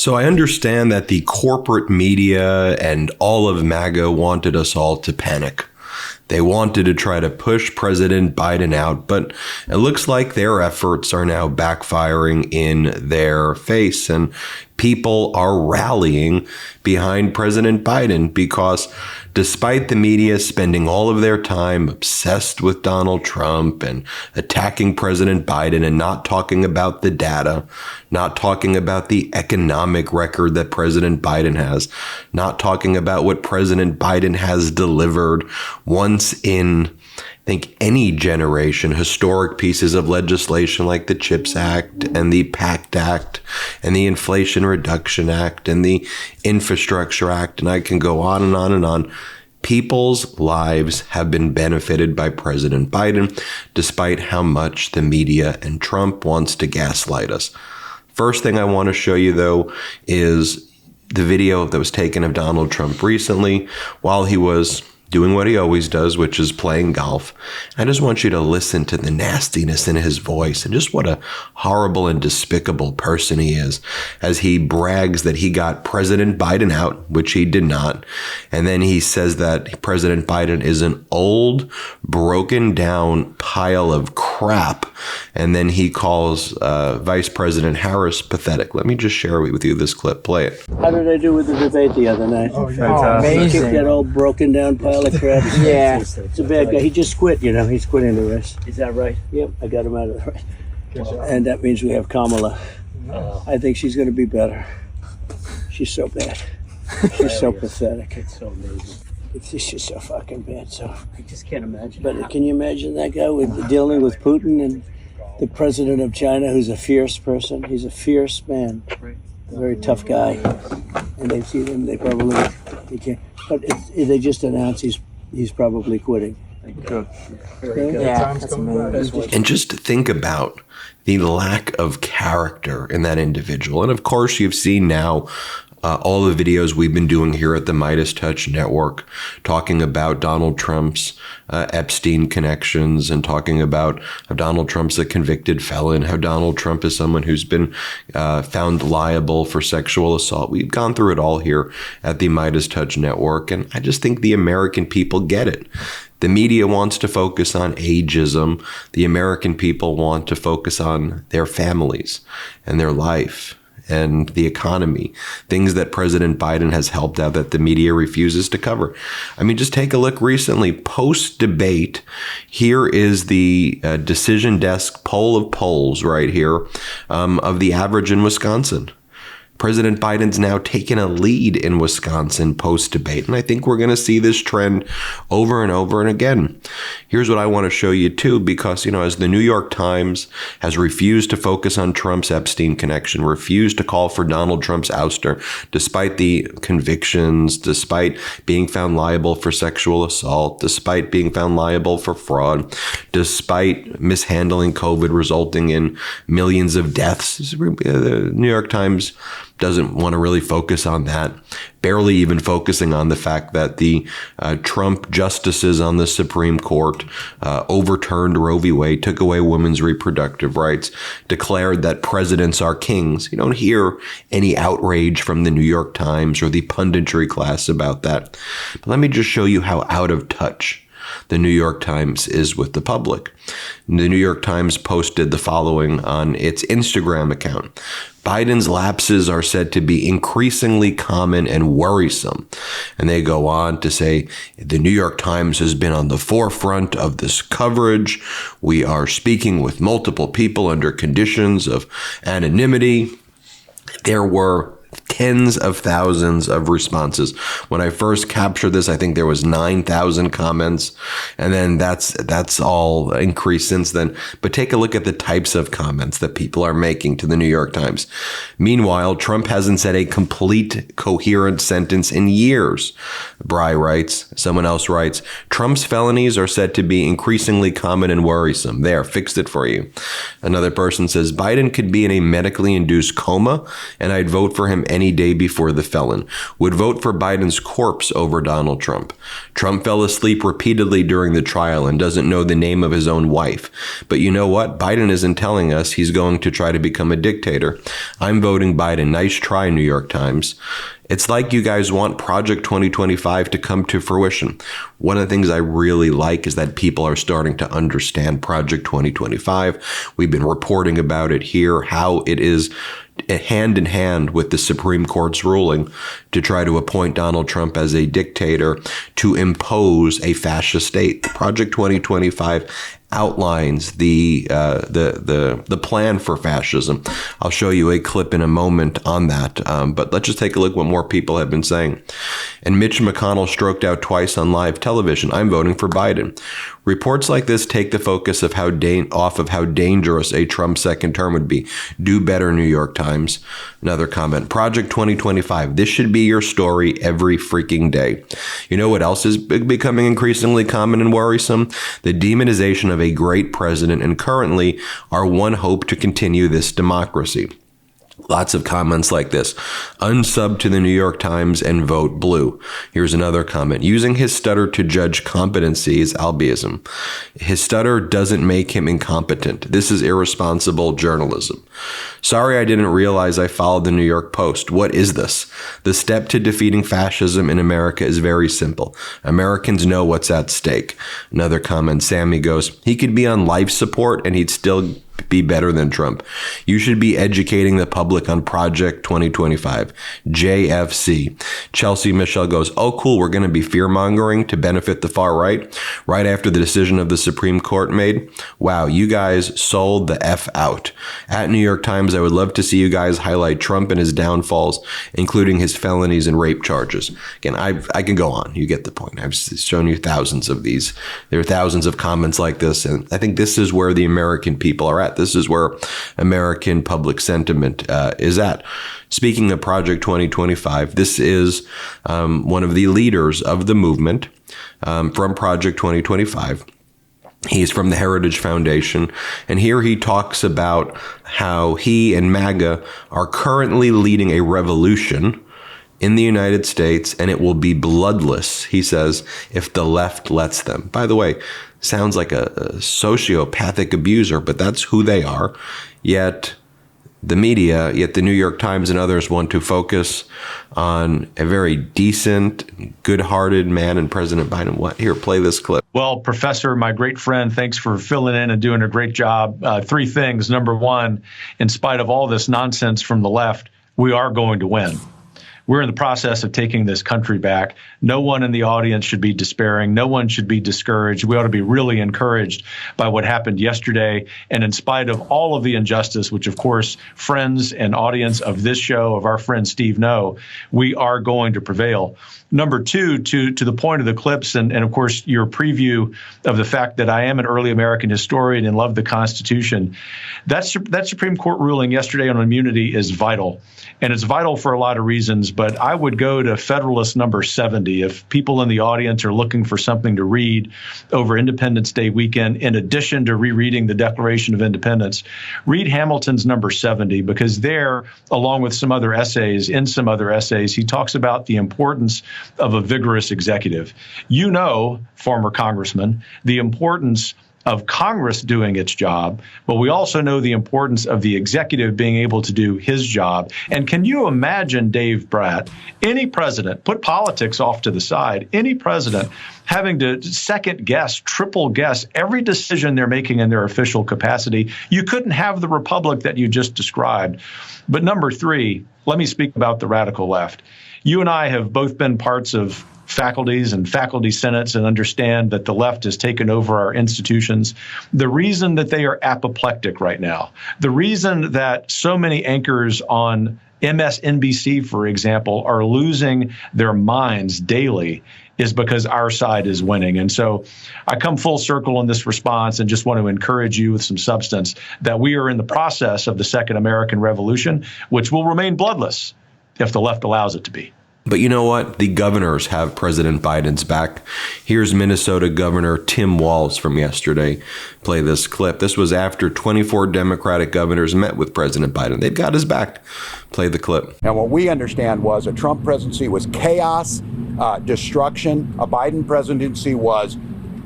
So I understand that the corporate media and all of MAGA wanted us all to panic. They wanted to try to push President Biden out, but it looks like their efforts are now backfiring in their face, and people are rallying behind President Biden because despite the media spending all of their time obsessed with Donald Trump and attacking President Biden and not talking about the data, not talking about the economic record that President Biden has, not talking about what President Biden has delivered once in, I think, any generation, historic pieces of legislation like the CHIPS Act and the PACT Act and the Inflation Reduction Act and the Infrastructure Act, and I can go on and on and on. People's lives have been benefited by President Biden, despite how much the media and Trump wants to gaslight us. First thing I want to show you, though, is the video that was taken of Donald Trump recently while he was doing what he always does, which is playing golf. I just want you to listen to the nastiness in his voice and just what a horrible and despicable person he is as he brags that he got President Biden out, which he did not. And then he says that President Biden is an old, broken down pile of crap. And then he calls Vice President Harris pathetic. Let me just share with you this clip. Play it. How did I do with the debate the other night? Oh, amazing. Kick that old broken down pile of crap. Yeah. It's a bad guy. He just quit, you know. He's quitting the race. Is that right? Yep, I got him out of the race. And that means we have Kamala. I think she's going to be better. She's so bad. She's so pathetic. It's so amazing. It's just so fucking bad. So I just can't imagine. But can you imagine that guy with dealing with Putin and the president of China, who's a fierce person? He's a fierce man, a very tough guy. And they see him. They probably they can't. But they just announced he's probably quitting. Good. Okay? Yeah, that's amazing. And just think about the lack of character in that individual. And of course, you've seen now all the videos we've been doing here at the MeidasTouch Network talking about Donald Trump's Epstein connections and talking about how Donald Trump's a convicted felon, how Donald Trump is someone who's been found liable for sexual assault. We've gone through it all here at the MeidasTouch Network, and I just think the American people get it. The media wants to focus on ageism. The American people want to focus on their families and their life and the economy, things that President Biden has helped out that the media refuses to cover. I mean, just take a look recently, post-debate. Here is the Decision Desk poll of polls right here of the average in Wisconsin. President Biden's now taken a lead in Wisconsin post-debate, and I think we're going to see this trend over and over and again. Here's what I want to show you, too, because, as the New York Times has refused to focus on Trump's Epstein connection, refused to call for Donald Trump's ouster, despite the convictions, despite being found liable for sexual assault, despite being found liable for fraud, despite mishandling COVID, resulting in millions of deaths. The New York Times doesn't want to really focus on that, barely even focusing on the fact that the Trump justices on the Supreme Court overturned Roe v. Wade, took away women's reproductive rights, declared that presidents are kings. You don't hear any outrage from the New York Times or the punditry class about that. But let me just show you how out of touch the New York Times is with the public. The New York Times posted the following on its Instagram account. Biden's lapses are said to be increasingly common and worrisome. And they go on to say, the New York Times has been on the forefront of this coverage. We are speaking with multiple people under conditions of anonymity. There were tens of thousands of responses. When I first captured this, I think there was 9,000 comments, and then that's all increased since then. But take a look at the types of comments that people are making to the New York Times. Meanwhile, Trump hasn't said a complete, coherent sentence in years. Bry writes, someone else writes, Trump's felonies are said to be increasingly common and worrisome. There, fixed it for you. Another person says, Biden could be in a medically induced coma, and I'd vote for him him any day before the felon, would vote for Biden's corpse over Donald Trump. Trump fell asleep repeatedly during the trial and doesn't know the name of his own wife. But you know what? Biden isn't telling us he's going to try to become a dictator. I'm voting Biden. Nice try, New York Times. It's like you guys want Project 2025 to come to fruition. One of the things I really like is that people are starting to understand Project 2025. We've been reporting about it here, how it is hand in hand with the Supreme Court's ruling to try to appoint Donald Trump as a dictator to impose a fascist state. Project 2025 outlines the plan for fascism. I'll show you a clip in a moment on that, but let's just take a look at what more people have been saying. And Mitch McConnell stroked out twice on live television. I'm voting for Biden. Reports like this take the focus of off of how dangerous a Trump second term would be. Do better, New York Times. Another comment. Project 2025. This should be your story every freaking day. You know what else is becoming increasingly common and worrisome? The demonization of a great president, and currently our one hope to continue this democracy. Lots of comments like this. Unsub to the New York Times and vote blue. Here's another comment. Using his stutter to judge competency is albiism. His stutter doesn't make him incompetent. This is irresponsible journalism. Sorry, I didn't realize I followed the New York Post. What is this? The step to defeating fascism in America is very simple. Americans know what's at stake. Another comment. Sammy goes, he could be on life support and he'd still be better than Trump. You should be educating the public on Project 2025. JFC. Chelsea Michelle goes, oh, cool, we're going to be fear-mongering to benefit the far right after the decision of the Supreme Court made. Wow, you guys sold the F out. At New York Times, I would love to see you guys highlight Trump and his downfalls, including his felonies and rape charges. Again, I can go on. You get the point. I've shown you thousands of these. There are thousands of comments like this, and I think this is where the American people are at. This is where American public sentiment is at. Speaking of Project 2025, this is one of the leaders of the movement from Project 2025. He's from the Heritage Foundation, and here he talks about how he and MAGA are currently leading a revolution in the United States, and it will be bloodless, he says, if the left lets them. By the way, sounds like a sociopathic abuser, but that's who they are. Yet the media, yet the New York Times and others want to focus on a very decent, good-hearted man in President Biden. What? Here, play this clip. Well, Professor, my great friend, thanks for filling in and doing a great job. Three things. Number one, in spite of all this nonsense from the left, we are going to win. We're in the process of taking this country back. No one in the audience should be despairing. No one should be discouraged. We ought to be really encouraged by what happened yesterday. And in spite of all of the injustice, which, of course, friends and audience of this show, of our friend Steve know, we are going to prevail. Number two, to the point of the clips and of course, your preview of the fact that I am an early American historian and love the Constitution, that Supreme Court ruling yesterday on immunity is vital. And it's vital for a lot of reasons, but I would go to Federalist number 70 if people in the audience are looking for something to read over Independence Day weekend, in addition to rereading the Declaration of Independence. Read Hamilton's number 70, because there, along with some other essays, he talks about the importance of a vigorous executive. You know, former congressman, the importance of Congress doing its job, but we also know the importance of the executive being able to do his job. And can you imagine, Dave Bratt, any president, put politics off to the side, any president having to second guess, triple guess every decision they're making in their official capacity? You couldn't have the republic that you just described. But number three, let me speak about the radical left. You and I have both been parts of faculties and faculty senates and understand that the left has taken over our institutions. The reason that they are apoplectic right now, the reason that so many anchors on MSNBC, for example, are losing their minds daily is because our side is winning. And so I come full circle in this response and just want to encourage you with some substance that we are in the process of the Second American Revolution, which will remain bloodless if the left allows it to be. But you know what? The governors have President Biden's back. Here's Minnesota Governor Tim Walz from yesterday. Play this clip. This was after 24 Democratic governors met with President Biden. They've got his back. Play the clip. And what we understand was a Trump presidency was chaos, destruction. A Biden presidency was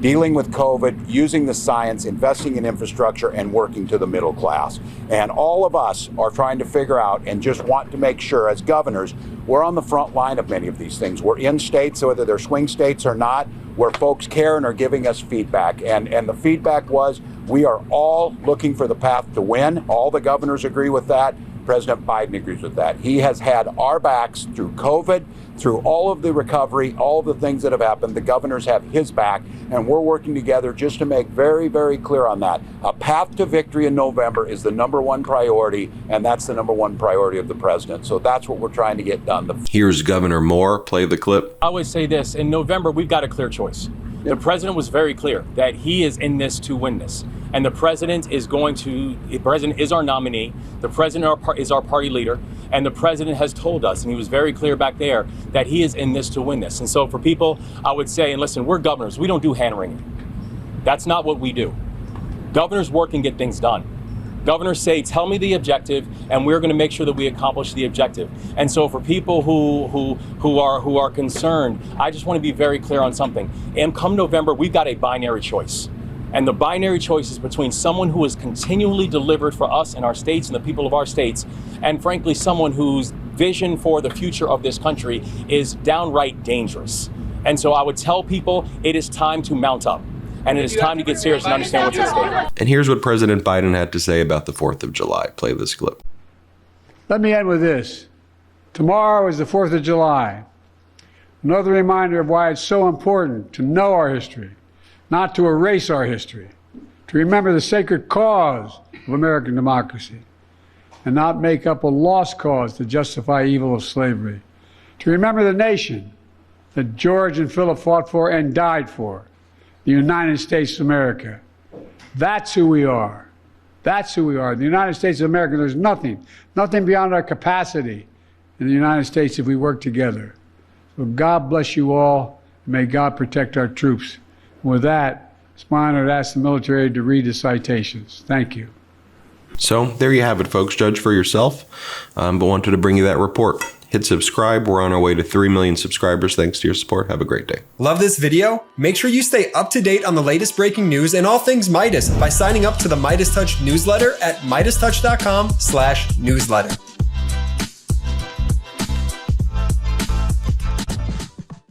dealing with COVID, using the science, investing in infrastructure, and working to the middle class. And all of us are trying to figure out and just want to make sure as governors, we're on the front line of many of these things. We're in states, whether they're swing states or not, where folks care and are giving us feedback. And the feedback was, we are all looking for the path to win. All the governors agree with that. President Biden agrees with that. He has had our backs through COVID, through all of the recovery, all of the things that have happened. The governors have his back, and we're working together just to make very, very clear on that. A path to victory in November is the #1 priority, and that's the #1 priority of the president. So that's what we're trying to get done. Here's Governor Moore. Play the clip. I always say this, in November, we've got a clear choice. The president was very clear that he is in this to win this. And the president is our nominee. The president is our party leader. And the president has told us, and he was very clear back there, that he is in this to win this. And so for people, I would say, and listen, we're governors. We don't do hand-wringing. That's not what we do. Governors work and get things done. Governors say, tell me the objective, and we're going to make sure that we accomplish the objective. And so for people who are concerned, I just want to be very clear on something. And come November, we've got a binary choice. And the binary choice is between someone who has continually delivered for us and our states and the people of our states, and frankly, someone whose vision for the future of this country is downright dangerous. And so I would tell people it is time to mount up. And it is time to get serious and understand what's at stake. And here's what President Biden had to say about the 4th of July. Play this clip. Let me end with this. Tomorrow is the 4th of July. Another reminder of why it's so important to know our history, not to erase our history, to remember the sacred cause of American democracy, and not make up a lost cause to justify evil of slavery, to remember the nation that George and Philip fought for and died for, the United States of America. That's who we are. That's who we are. The United States of America, there's nothing beyond our capacity in the United States if we work together. So God bless you all, and may God protect our troops. And with that, it's my honor to ask the military to read the citations. Thank you. So there you have it, folks. Judge for yourself, but wanted to bring you that report. Hit subscribe. We're on our way to 3 million subscribers. Thanks to your support. Have a great day. Love this video? Make sure you stay up to date on the latest breaking news and all things Meidas by signing up to the MeidasTouch newsletter at MeidasTouch.com/newsletter.